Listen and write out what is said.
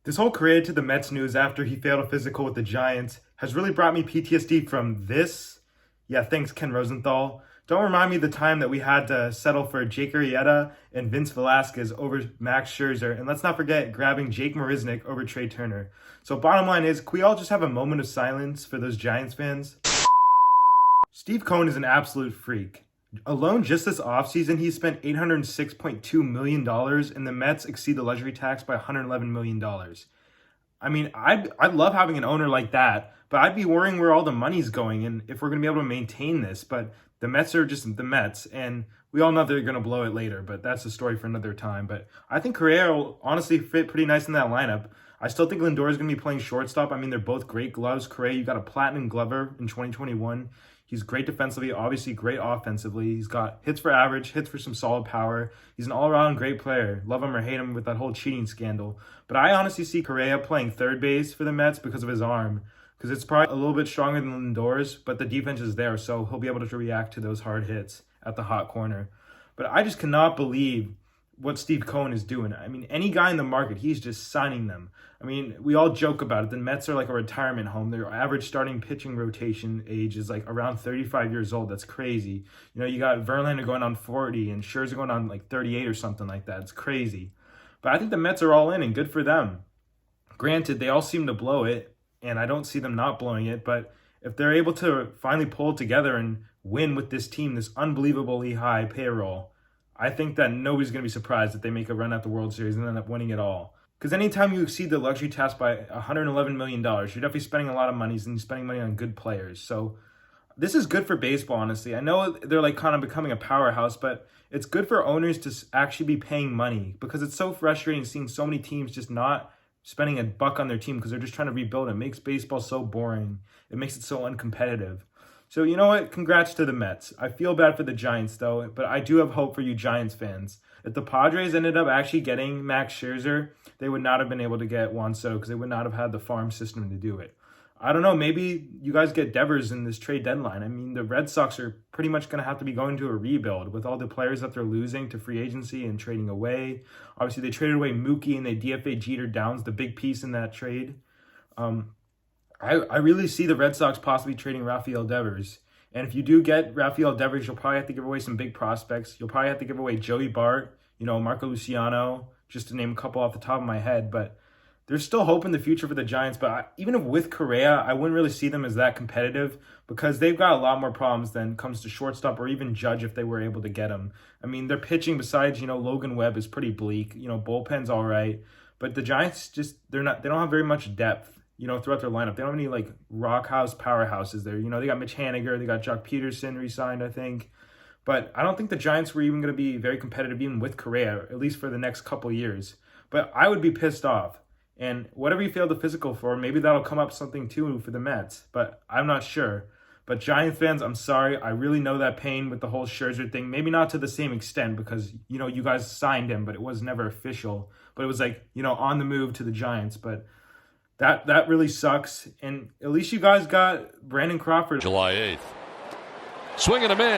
This whole Correa to the Mets news after he failed a physical with the Giants has really brought me PTSD from this. Yeah, thanks, Ken Rosenthal. Don't remind me of the time that we had to settle for Jake Arrieta and Vince Velasquez over Max Scherzer. And let's not forget grabbing Jake Marisnick over Trey Turner. So bottom line is, can we all just have a moment of silence for those Giants fans? Steve Cohen is an absolute freak. Alone just this offseason, he spent $806.2 million, and the Mets exceed the luxury tax by $111 million. I mean, I'd love having an owner like that, but I'd be worrying where all the money's going and if we're going to be able to maintain this. But the Mets are just the Mets, and we all know they're going to blow it later, but that's a story for another time. But I think Correa will honestly fit pretty nice in that lineup. I still think Lindor is going to be playing shortstop. I mean, they're both great gloves. Correa, you got a platinum glover in 2021. He's great defensively, obviously great offensively. He's got hits for average, hits for some solid power. He's an all-around great player. Love him or hate him with that whole cheating scandal. But I honestly see Correa playing third base for the Mets because of his arm. Because it's probably a little bit stronger than Lindor's, but the defense is there, so he'll be able to react to those hard hits at the hot corner. But I just cannot believe what Steve Cohen is doing. I mean, any guy in the market, he's just signing them. I mean, we all joke about it. The Mets are like a retirement home. Their average starting pitching rotation age is like around 35 years old. That's crazy. You know, you got Verlander going on 40 and Scherzer going on like 38 or something like that. It's crazy. But I think the Mets are all in and good for them. Granted, they all seem to blow it, and I don't see them not blowing it. But if they're able to finally pull it together and win with this team, this unbelievably high payroll, I think that nobody's going to be surprised if they make a run at the World Series and end up winning it all. Because anytime you exceed the luxury tax by $111 million, you're definitely spending a lot of money and spending money on good players. So this is good for baseball, honestly. I know they're like kind of becoming a powerhouse, but it's good for owners to actually be paying money because it's so frustrating seeing so many teams just not spending a buck on their team because they're just trying to rebuild. It makes baseball so boring. It makes it so uncompetitive. So you know what? Congrats to the Mets. I feel bad for the Giants, though, but I do have hope for you Giants fans. If the Padres ended up actually getting Max Scherzer, they would not have been able to get Juan Soto because they would not have had the farm system to do it. I don't know. Maybe you guys get Devers in this trade deadline. I mean, the Red Sox are pretty much going to have to be going to a rebuild with all the players that they're losing to free agency and trading away. Obviously, they traded away Mookie and they DFA Jeter Downs, the big piece in that trade. I really see the Red Sox possibly trading Rafael Devers. And if you do get Rafael Devers, you'll probably have to give away some big prospects. You'll probably have to give away Joey Bart, Marco Luciano, just to name a couple off the top of my head. But there's still hope in the future for the Giants. But even if with Correa, I wouldn't really see them as that competitive because they've got a lot more problems than comes to shortstop or even Judge if they were able to get him. I mean, their pitching besides, Logan Webb is pretty bleak. Bullpen's all right. But the Giants they don't have very much depth. Throughout their lineup. They don't have any, rock house powerhouses there. They got Mitch Haniger. They got Jock Peterson re-signed, I think. But I don't think the Giants were even going to be very competitive even with Correa, at least for the next couple years. But I would be pissed off. And whatever you failed the physical for, maybe that'll come up something too for the Mets. But I'm not sure. But Giants fans, I'm sorry. I really know that pain with the whole Scherzer thing. Maybe not to the same extent because, you guys signed him, but it was never official. But it was on the move to the Giants. But that really sucks. And at least you guys got Brandon Crawford. July 8th. Swing and a miss.